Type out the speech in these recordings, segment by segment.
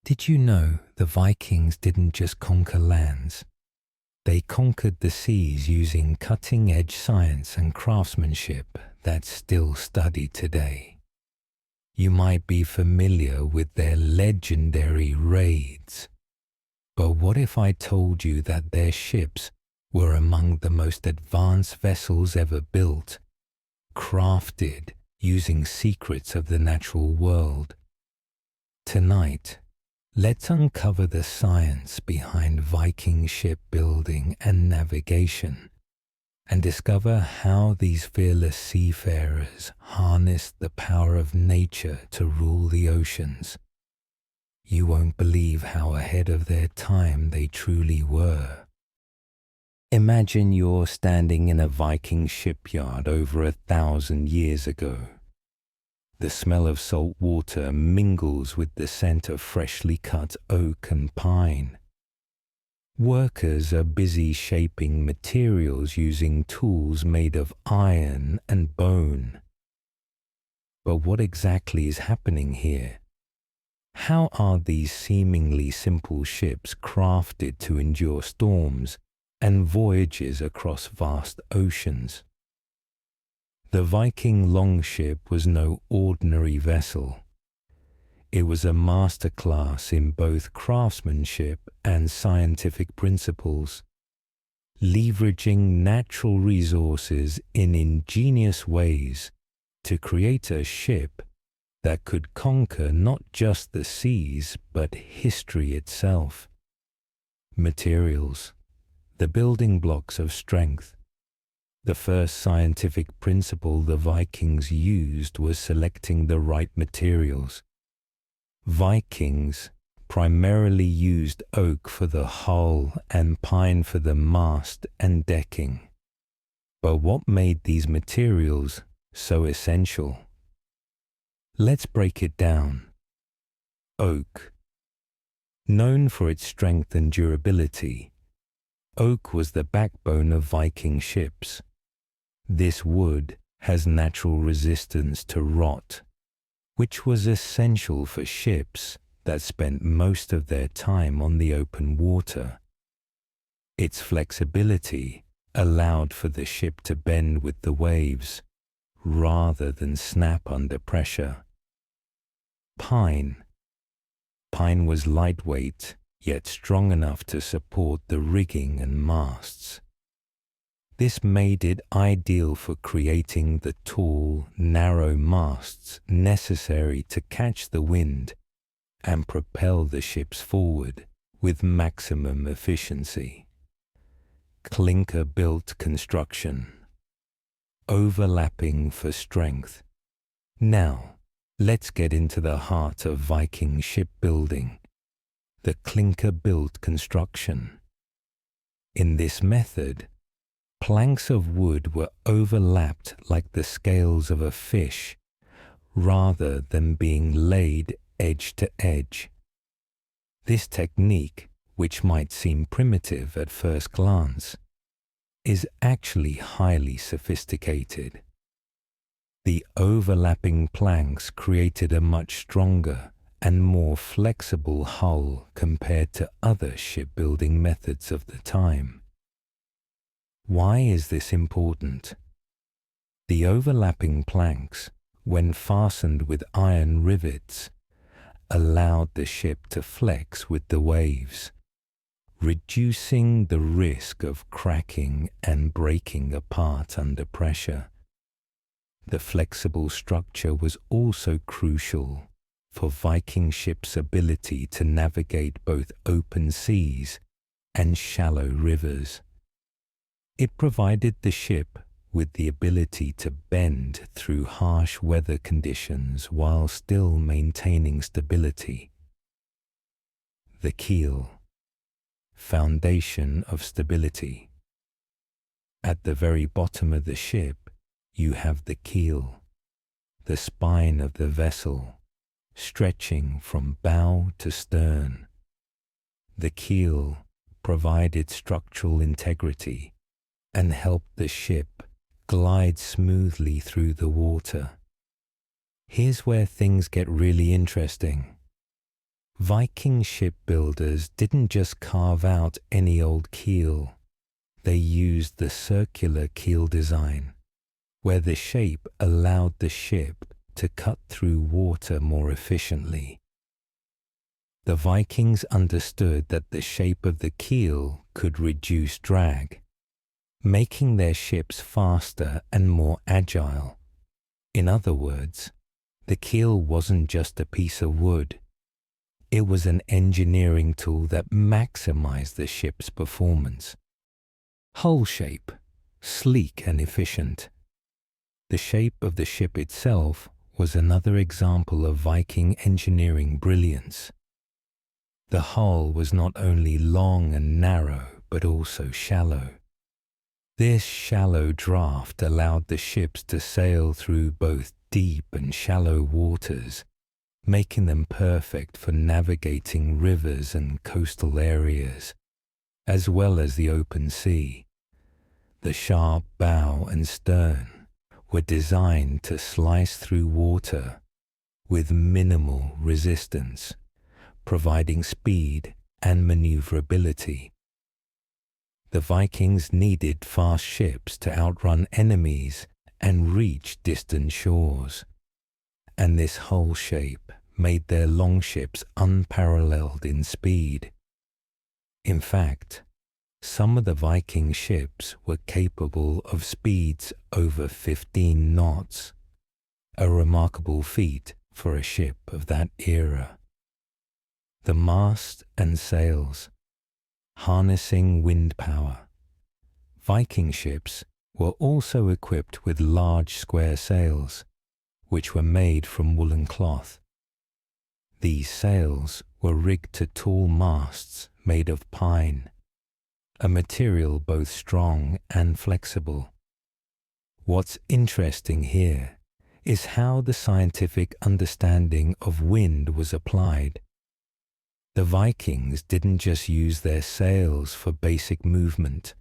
Did you know the Vikings didn't just conquer lands? They conquered the seas using cutting-edge science and craftsmanship that's still studied today. You might be familiar with their legendary raids. But what if I told you that their ships were among the most advanced vessels ever built, crafted using secrets of the natural world? Tonight, let's uncover the science behind Viking shipbuilding and navigation, and discover how these fearless seafarers harnessed the power of nature to rule the oceans. You won't believe how ahead of their time they truly were. Imagine you're standing in a Viking shipyard over 1,000 years ago. The smell of salt water mingles with the scent of freshly cut oak and pine. Workers are busy shaping materials using tools made of iron and bone. But what exactly is happening here? How are these seemingly simple ships crafted to endure storms and voyages across vast oceans? The Viking longship was no ordinary vessel. It was a masterclass in both craftsmanship and scientific principles, leveraging natural resources in ingenious ways to create a ship that could conquer not just the seas but history itself. Materials, the building blocks of strength. The first scientific principle the Vikings used was selecting the right materials. Vikings primarily used oak for the hull and pine for the mast and decking. But what made these materials so essential? Let's break it down. Oak. Known for its strength and durability, oak was the backbone of Viking ships. This wood has natural resistance to rot, which was essential for ships that spent most of their time on the open water. Its flexibility allowed for the ship to bend with the waves, rather than snap under pressure. Pine. Pine was lightweight, yet strong enough to support the rigging and masts. This made it ideal for creating the tall, narrow masts necessary to catch the wind and propel the ships forward with maximum efficiency. Clinker-built construction. Overlapping for strength. Now, let's get into the heart of Viking shipbuilding, the clinker-built construction. In this method, planks of wood were overlapped like the scales of a fish, rather than being laid edge to edge. This technique, which might seem primitive at first glance, is actually highly sophisticated. The overlapping planks created a much stronger and more flexible hull compared to other shipbuilding methods of the time. Why is this important? The overlapping planks, when fastened with iron rivets, allowed the ship to flex with the waves, reducing the risk of cracking and breaking apart under pressure. The flexible structure was also crucial for Viking ships' ability to navigate both open seas and shallow rivers. It provided the ship with the ability to bend through harsh weather conditions while still maintaining stability. The keel, foundation of stability. At the very bottom of the ship, you have the keel, the spine of the vessel, stretching from bow to stern. The keel provided structural integrity and helped the ship glide smoothly through the water. Here's where things get really interesting. Viking shipbuilders didn't just carve out any old keel. They used the circular keel design, where the shape allowed the ship to cut through water more efficiently. The Vikings understood that the shape of the keel could reduce drag, making their ships faster and more agile. In other words, the keel wasn't just a piece of wood. It was an engineering tool that maximized the ship's performance. Hull shape, sleek and efficient. The shape of the ship itself was another example of Viking engineering brilliance. The hull was not only long and narrow, but also shallow. This shallow draft allowed the ships to sail through both deep and shallow waters, making them perfect for navigating rivers and coastal areas, as well as the open sea. The sharp bow and stern were designed to slice through water with minimal resistance, providing speed and maneuverability. The Vikings needed fast ships to outrun enemies and reach distant shores, and this hull shape made their longships unparalleled in speed. In fact, some of the Viking ships were capable of speeds over 15 knots, a remarkable feat for a ship of that era. The mast and sails, harnessing wind power. Viking ships were also equipped with large square sails, which were made from woolen cloth. These sails were rigged to tall masts made of pine, a material both strong and flexible. What's interesting here is how the scientific understanding of wind was applied. The Vikings didn't just use their sails for basic movement.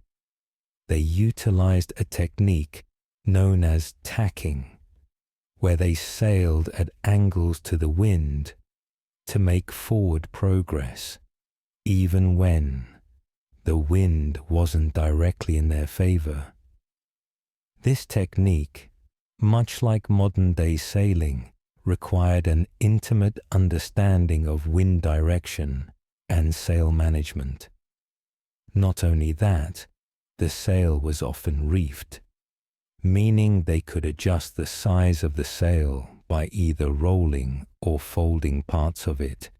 They utilized a technique known as tacking, where they sailed at angles to the wind to make forward progress, even when the wind wasn't directly in their favor. This technique, much like modern-day sailing, required an intimate understanding of wind direction and sail management. Not only that, the sail was often reefed, meaning they could adjust the size of the sail by either rolling or folding parts of it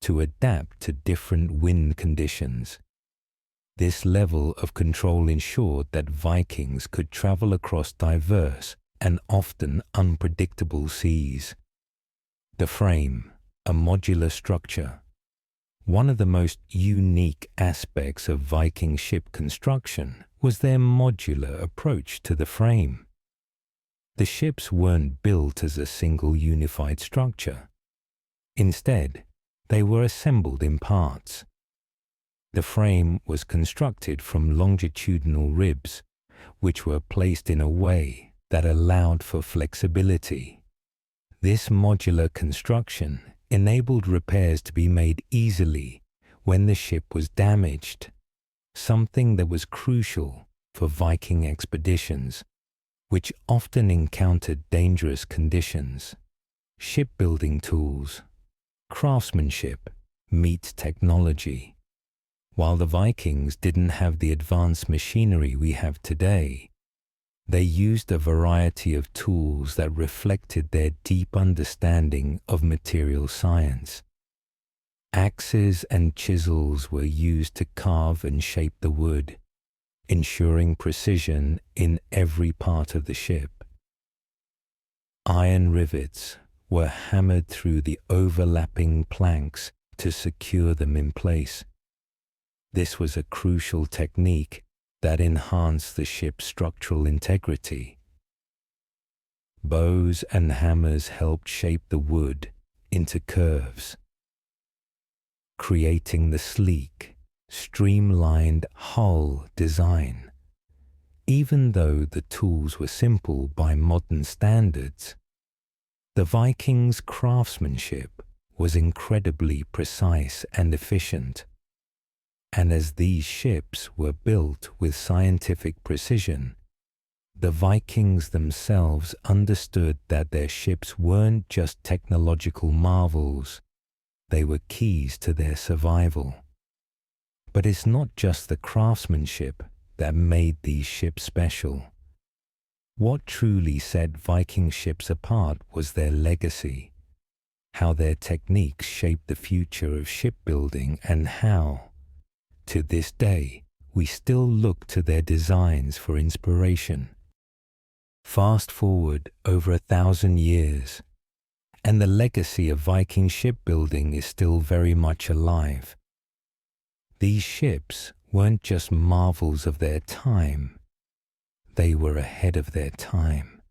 to adapt to different wind conditions. This level of control ensured that Vikings could travel across diverse and often unpredictable seas. The frame, a modular structure. One of the most unique aspects of Viking ship construction was their modular approach to the frame. The ships weren't built as a single unified structure. Instead, they were assembled in parts. The frame was constructed from longitudinal ribs, which were placed in a way that allowed for flexibility. This modular construction enabled repairs to be made easily when the ship was damaged, something that was crucial for Viking expeditions, which often encountered dangerous conditions. Shipbuilding tools, craftsmanship meets technology. While the Vikings didn't have the advanced machinery we have today, they used a variety of tools that reflected their deep understanding of material science. Axes and chisels were used to carve and shape the wood, ensuring precision in every part of the ship. Iron rivets were hammered through the overlapping planks to secure them in place. This was a crucial technique that enhanced the ship's structural integrity. Bows and hammers helped shape the wood into curves, creating the sleek, streamlined hull design. Even though the tools were simple by modern standards, the Vikings' craftsmanship was incredibly precise and efficient. And as these ships were built with scientific precision, the Vikings themselves understood that their ships weren't just technological marvels, they were keys to their survival. But it's not just the craftsmanship that made these ships special. What truly set Viking ships apart was their legacy, how their techniques shaped the future of shipbuilding, and how, to this day, we still look to their designs for inspiration. Fast forward over 1,000 years, and the legacy of Viking shipbuilding is still very much alive. These ships weren't just marvels of their time, they were ahead of their time.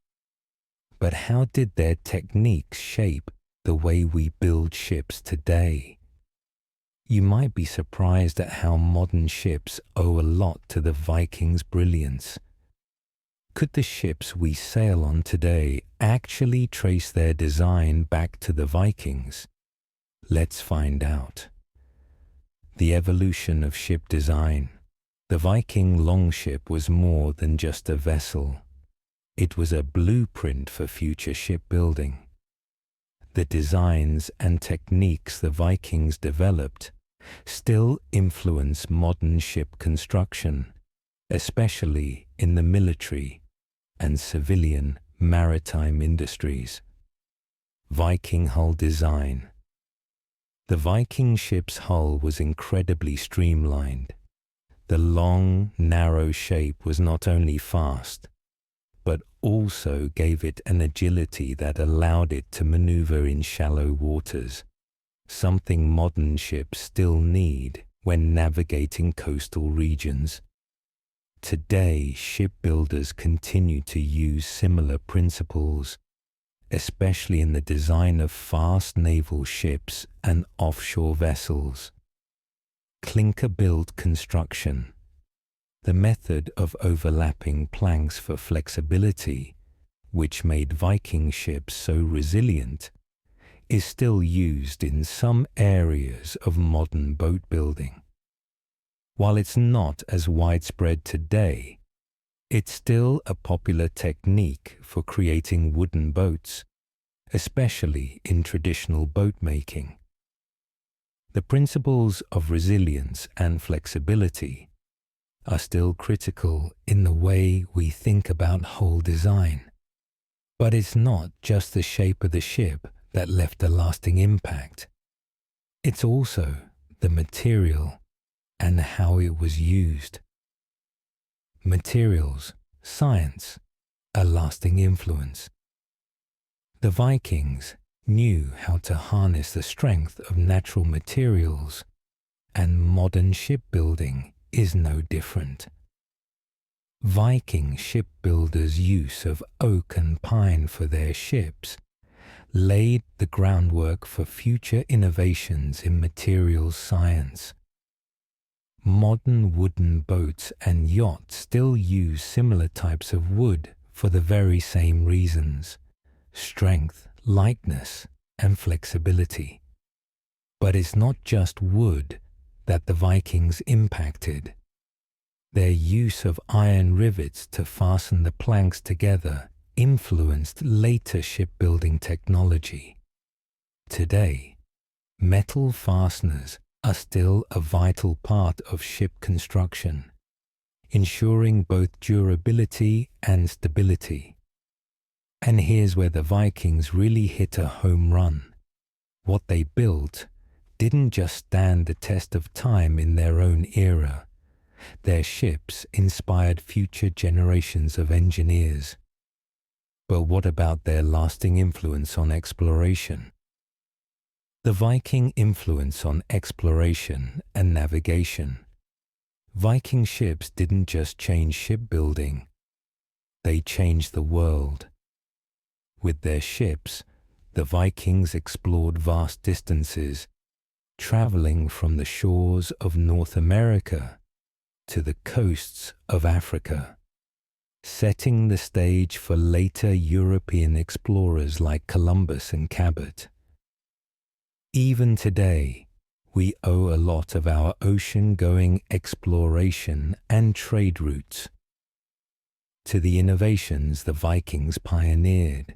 But how did their techniques shape the way we build ships today? You might be surprised at how modern ships owe a lot to the Vikings' brilliance. Could the ships we sail on today actually trace their design back to the Vikings? Let's find out. The evolution of ship design. The Viking longship was more than just a vessel. It was a blueprint for future shipbuilding. The designs and techniques the Vikings developed still influence modern ship construction, especially in the military and civilian maritime industries. Viking hull design. The Viking ship's hull was incredibly streamlined. The long, narrow shape was not only fast, but also gave it an agility that allowed it to maneuver in shallow waters, something modern ships still need when navigating coastal regions. Today, shipbuilders continue to use similar principles, especially in the design of fast naval ships and offshore vessels. Clinker-built construction. The method of overlapping planks for flexibility, which made Viking ships so resilient, is still used in some areas of modern boat building. While it's not as widespread today, it's still a popular technique for creating wooden boats, especially in traditional boat making. The principles of resilience and flexibility are still critical in the way we think about hull design. But it's not just the shape of the ship that left a lasting impact. It's also the material and how it was used. Materials, science, a lasting influence. The Vikings knew how to harness the strength of natural materials, and modern shipbuilding is no different. Viking shipbuilders' use of oak and pine for their ships laid the groundwork for future innovations in materials science. Modern wooden boats and yachts still use similar types of wood for the very same reasons: strength, lightness, and flexibility. But it's not just wood that the Vikings impacted. Their use of iron rivets to fasten the planks together influenced later shipbuilding technology. Today, metal fasteners are still a vital part of ship construction, ensuring both durability and stability. And here's where the Vikings really hit a home run. What they built didn't just stand the test of time in their own era. Their ships inspired future generations of engineers. But what about their lasting influence on exploration? The Viking influence on exploration and navigation. Viking ships didn't just change shipbuilding, they changed the world. With their ships, the Vikings explored vast distances, traveling from the shores of North America to the coasts of Africa, setting the stage for later European explorers like Columbus and Cabot. Even today, we owe a lot of our ocean-going exploration and trade routes to the innovations the Vikings pioneered.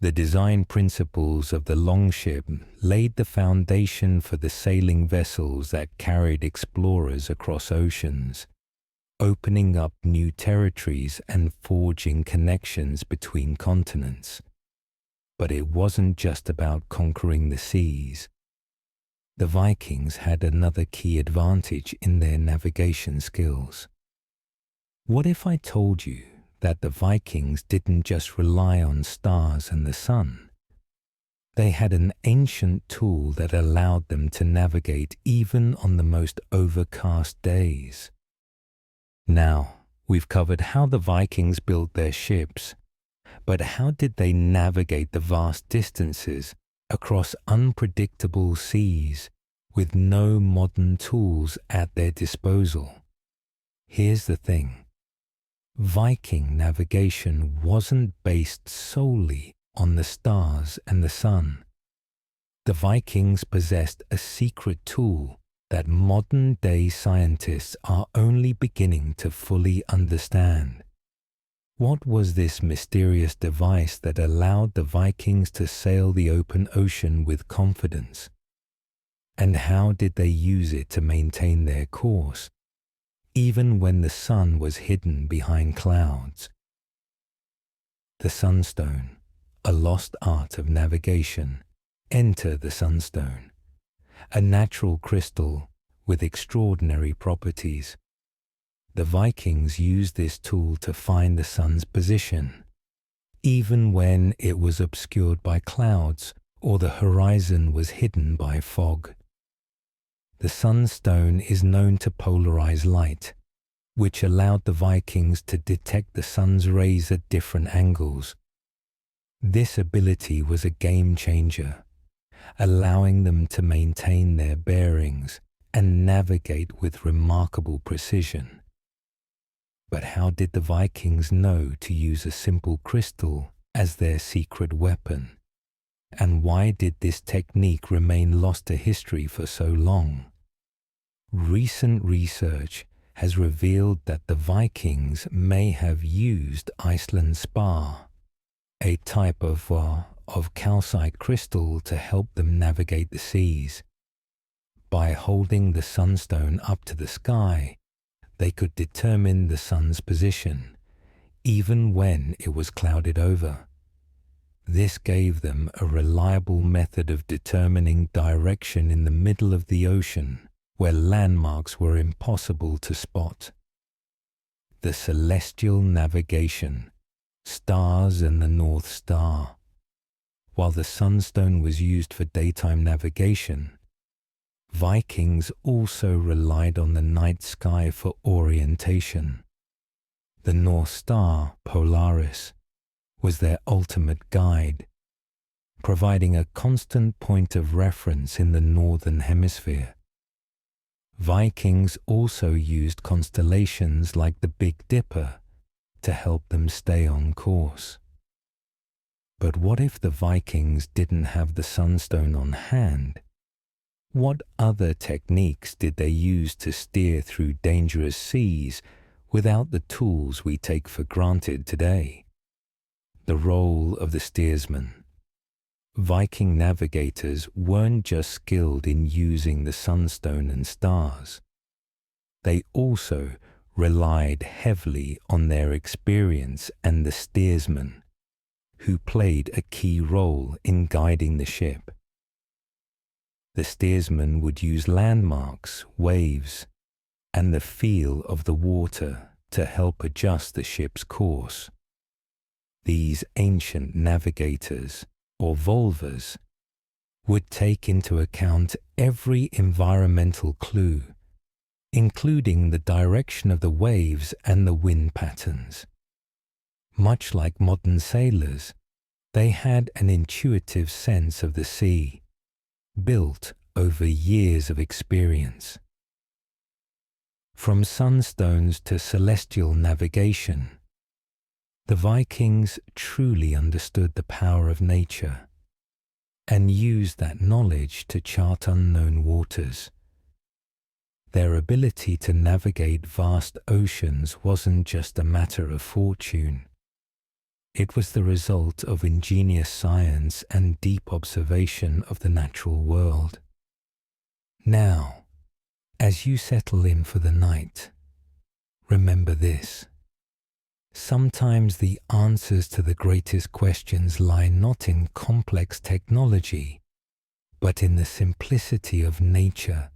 The design principles of the Longship laid the foundation for the sailing vessels that carried explorers across oceans, opening up new territories and forging connections between continents. But it wasn't just about conquering the seas. The Vikings had another key advantage in their navigation skills. What if I told you that the Vikings didn't just rely on stars and the sun? They had an ancient tool that allowed them to navigate even on the most overcast days. Now, we've covered how the Vikings built their ships, but how did they navigate the vast distances across unpredictable seas with no modern tools at their disposal? Here's the thing. Viking navigation wasn't based solely on the stars and the sun. The Vikings possessed a secret tool that modern-day scientists are only beginning to fully understand. What was this mysterious device that allowed the Vikings to sail the open ocean with confidence? And how did they use it to maintain their course, even when the sun was hidden behind clouds? The sunstone, a lost art of navigation. Enter the sunstone, a natural crystal with extraordinary properties. The Vikings used this tool to find the sun's position, even when it was obscured by clouds or the horizon was hidden by fog. The sunstone is known to polarize light, which allowed the Vikings to detect the sun's rays at different angles. This ability was a game changer, allowing them to maintain their bearings and navigate with remarkable precision. But how did the Vikings know to use a simple crystal as their secret weapon? And why did this technique remain lost to history for so long? Recent research has revealed that the Vikings may have used Iceland spar, a type of calcite crystal, to help them navigate the seas. By holding the sunstone up to the sky, they could determine the sun's position, even when it was clouded over. This gave them a reliable method of determining direction in the middle of the ocean, where landmarks were impossible to spot. The celestial navigation, stars and the North Star. While the sunstone was used for daytime navigation, Vikings also relied on the night sky for orientation. The North Star, Polaris, was their ultimate guide, providing a constant point of reference in the northern hemisphere. Vikings also used constellations like the Big Dipper to help them stay on course. But what if the Vikings didn't have the sunstone on hand? What other techniques did they use to steer through dangerous seas without the tools we take for granted today? The role of the steersman. Viking navigators weren't just skilled in using the sunstone and stars. They also relied heavily on their experience and the steersman, who played a key role in guiding the ship. The steersman would use landmarks, waves, and the feel of the water to help adjust the ship's course. These ancient navigators, or volvers, would take into account every environmental clue, including the direction of the waves and the wind patterns. Much like modern sailors, they had an intuitive sense of the sea, built over years of experience. From sunstones to celestial navigation, the Vikings truly understood the power of nature and used that knowledge to chart unknown waters. Their ability to navigate vast oceans wasn't just a matter of fortune. It was the result of ingenious science and deep observation of the natural world. Now, as you settle in for the night, remember this. Sometimes the answers to the greatest questions lie not in complex technology, but in the simplicity of nature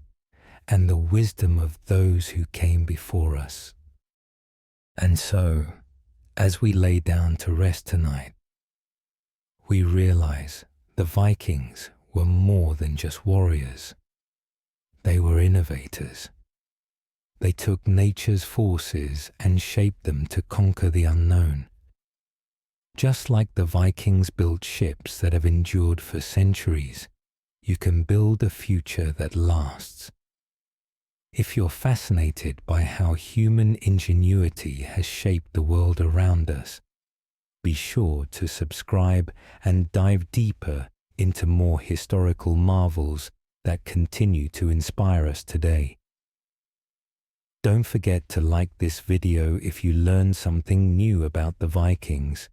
and the wisdom of those who came before us. And so, as we lay down to rest tonight, we realize the Vikings were more than just warriors. They were innovators. They took nature's forces and shaped them to conquer the unknown. Just like the Vikings built ships that have endured for centuries, you can build a future that lasts. If you're fascinated by how human ingenuity has shaped the world around us, be sure to subscribe and dive deeper into more historical marvels that continue to inspire us today. Don't forget to like this video if you learned something new about the Vikings,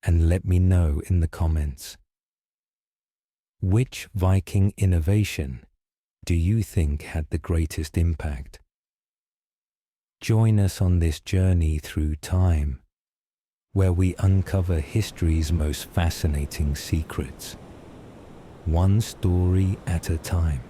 and let me know in the comments. Which Viking innovation do you think had the greatest impact? Join us on this journey through time, where we uncover history's most fascinating secrets, one story at a time.